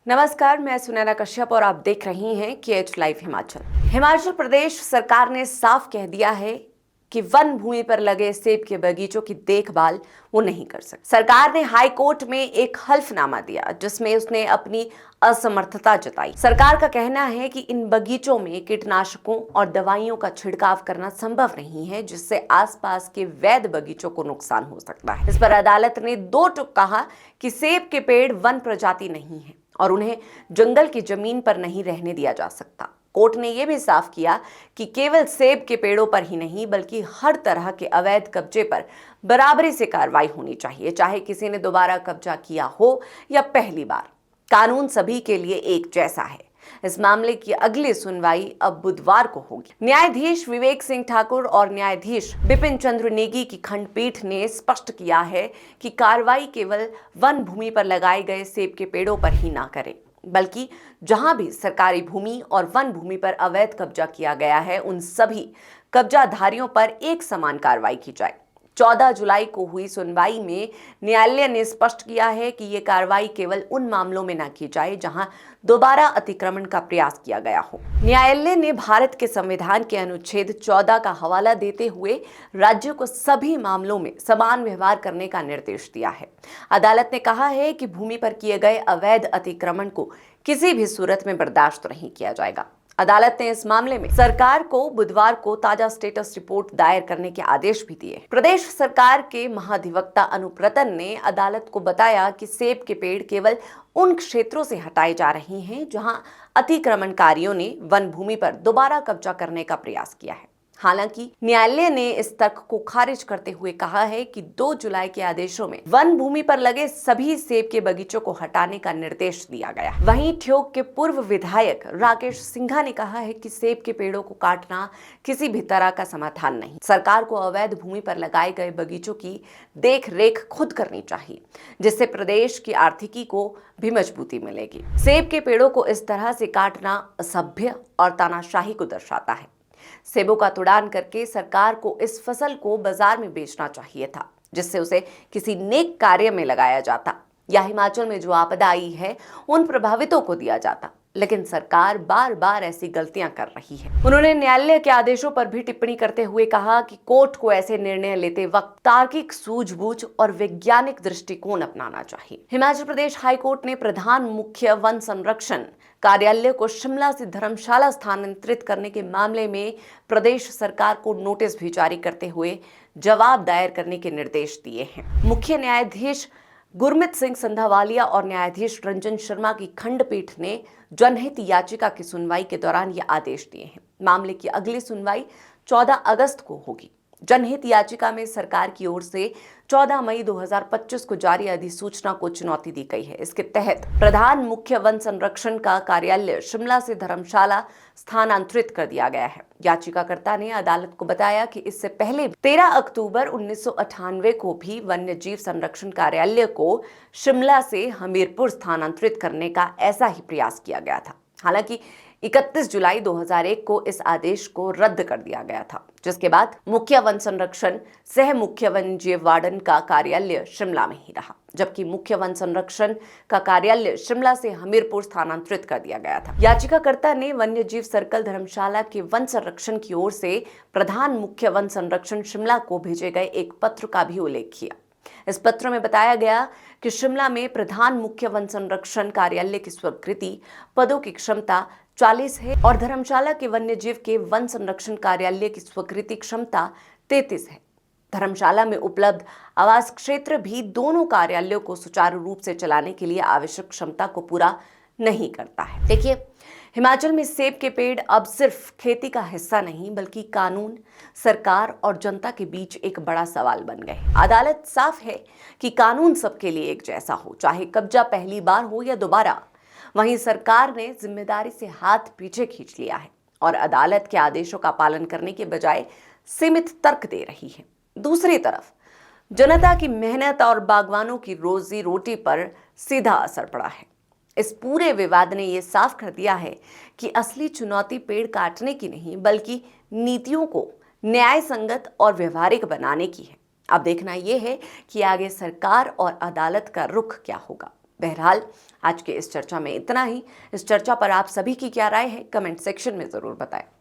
नमस्कार, मैं सुनैना कश्यप और आप देख रही हैं KH लाइव हिमाचल। हिमाचल प्रदेश सरकार ने साफ कह दिया है कि वन भूमि पर लगे सेब के बगीचों की देखभाल वो नहीं कर सकती। सरकार ने हाई कोर्ट में एक हल्फनामा दिया जिसमें उसने अपनी असमर्थता जताई। सरकार का कहना है कि इन बगीचों में कीटनाशकों और दवाइयों का छिड़काव करना संभव नहीं है, जिससे आसपास के वैध बगीचों को नुकसान हो सकता है। इस पर अदालत ने दो टूक कहा कि सेब के पेड़ वन प्रजाति नहीं है और उन्हें जंगल की जमीन पर नहीं रहने दिया जा सकता। कोर्ट ने यह भी साफ किया कि केवल सेब के पेड़ों पर ही नहीं बल्कि हर तरह के अवैध कब्जे पर बराबरी से कार्रवाई होनी चाहिए, चाहे किसी ने दोबारा कब्जा किया हो या पहली बार। कानून सभी के लिए एक जैसा है। इस मामले की अगली सुनवाई अब बुधवार को होगी। न्यायाधीश विवेक सिंह ठाकुर और न्यायाधीश बिपिन चंद्र नेगी की खंडपीठ ने स्पष्ट किया है कि कार्रवाई केवल वन भूमि पर लगाए गए सेब के पेड़ों पर ही ना करें, बल्कि जहां भी सरकारी भूमि और वन भूमि पर अवैध कब्जा किया गया है उन सभी कब्जाधारियों पर एक समान कार्रवाई की जाए। 14 जुलाई को हुई सुनवाई में न्यायालय ने स्पष्ट किया है कि यह कार्रवाई केवल उन मामलों में न की जाए जहां दोबारा अतिक्रमण का प्रयास किया गया हो। न्यायालय ने भारत के संविधान के अनुच्छेद 14 का हवाला देते हुए राज्यों को सभी मामलों में समान व्यवहार करने का निर्देश दिया है। अदालत ने कहा है कि भूमि पर किए गए अवैध अतिक्रमण को किसी भी सूरत में बर्दाश्त नहीं किया जाएगा। अदालत ने इस मामले में सरकार को बुधवार को ताजा स्टेटस रिपोर्ट दायर करने के आदेश भी दिए। प्रदेश सरकार के महाधिवक्ता अनुप्रतन ने अदालत को बताया कि सेब के पेड़ केवल उन क्षेत्रों से हटाए जा रहे हैं जहां अतिक्रमणकारियों ने वन भूमि पर दोबारा कब्जा करने का प्रयास किया है। हालांकि न्यायालय ने इस तर्क को खारिज करते हुए कहा है कि 2 जुलाई के आदेशों में वन भूमि पर लगे सभी सेब के बगीचों को हटाने का निर्देश दिया गया है। वहीं ठियोग के पूर्व विधायक राकेश सिंघा ने कहा है कि सेब के पेड़ों को काटना किसी भी तरह का समाधान नहीं। सरकार को अवैध भूमि पर लगाए गए बगीचों की देख रेख खुद करनी चाहिए, जिससे प्रदेश की आर्थिकी को भी मजबूती मिलेगी। सेब के पेड़ों को इस तरह से काटना असभ्य और तानाशाही को दर्शाता है। सेबों का तुड़ान करके सरकार को इस फसल को बाजार में बेचना चाहिए था, जिससे उसे किसी नेक कार्य में लगाया जाता या हिमाचल में जो आपदा आई है उन प्रभावितों को दिया जाता। लेकिन सरकार बार बार ऐसी गलतियां कर रही है। उन्होंने न्यायालय के आदेशों पर भी टिप्पणी करते हुए कहा कि कोर्ट को ऐसे निर्णय लेते वक्त तार्किक सूझबूझ और वैज्ञानिक दृष्टिकोण अपनाना चाहिए। हिमाचल प्रदेश हाई कोर्ट ने प्रधान मुख्य वन संरक्षण कार्यालय को शिमला से धर्मशाला स्थानांतरित करने के मामले में प्रदेश सरकार को नोटिस भी जारी करते हुए जवाब दायर करने के निर्देश दिए हैं। मुख्य न्यायाधीश गुरमीत सिंह संधावालिया और न्यायाधीश रंजन शर्मा की खंडपीठ ने जनहित याचिका की सुनवाई के दौरान ये आदेश दिए हैं। मामले की अगली सुनवाई 14 अगस्त को होगी। जनहित याचिका में सरकार की ओर से 14 मई 2025 को जारी अधिसूचना को चुनौती दी गई है। इसके तहत प्रधान मुख्य वन संरक्षण का कार्यालय शिमला से धर्मशाला स्थानांतरित कर दिया गया है। याचिकाकर्ता ने अदालत को बताया कि इससे पहले 13 अक्टूबर 1998 को भी वन्य जीव संरक्षण कार्यालय को शिमला से हमीरपुर स्थानांतरित करने का ऐसा ही प्रयास किया गया था। हालांकि 31 जुलाई 2001 को इस आदेश को रद्द कर दिया गया था, जिसके बाद मुख्य वन संरक्षण सह मुख्य वन जीव वार्डन का कार्यालय शिमला में ही रहा, जबकि मुख्य वन संरक्षण का कार्यालय शिमला से हमीरपुर स्थानांतरित कर दिया गया था। याचिकाकर्ता ने वन्य जीव सर्कल धर्मशाला के वन संरक्षण की ओर से प्रधान मुख्य वन संरक्षण शिमला को भेजे गए एक पत्र का भी उल्लेख किया। इस पत्र में बताया गया कि शिमला में प्रधान मुख्य वन संरक्षण कार्यालय की स्वीकृति पदों की क्षमता 40 है और धर्मशाला के वन्य जीव के वन संरक्षण कार्यालय की स्वीकृति क्षमता 33 है। धर्मशाला में उपलब्ध आवास क्षेत्र भी दोनों कार्यालयों को सुचारू रूप से चलाने के लिए आवश्यक क्षमता को पूरा नहीं करता है। देखिए, हिमाचल में सेब के पेड़ अब सिर्फ खेती का हिस्सा नहीं बल्कि कानून, सरकार और जनता के बीच एक बड़ा सवाल बन गए। अदालत साफ है कि कानून सबके लिए एक जैसा हो, चाहे कब्जा पहली बार हो या दोबारा। वहीं सरकार ने जिम्मेदारी से हाथ पीछे खींच लिया है और अदालत के आदेशों का पालन करने के बजाय सीमित तर्क दे रही है। दूसरी तरफ जनता की मेहनत और बागवानों की रोजी रोटी पर सीधा असर पड़ा है। इस पूरे विवाद ने यह साफ कर दिया है कि असली चुनौती पेड़ काटने की नहीं बल्कि नीतियों को न्याय संगत और व्यवहारिक बनाने की है। अब देखना यह है कि आगे सरकार और अदालत का रुख क्या होगा। बहरहाल आज के इस चर्चा में इतना ही। इस चर्चा पर आप सभी की क्या राय है, कमेंट सेक्शन में ज़रूर बताएं।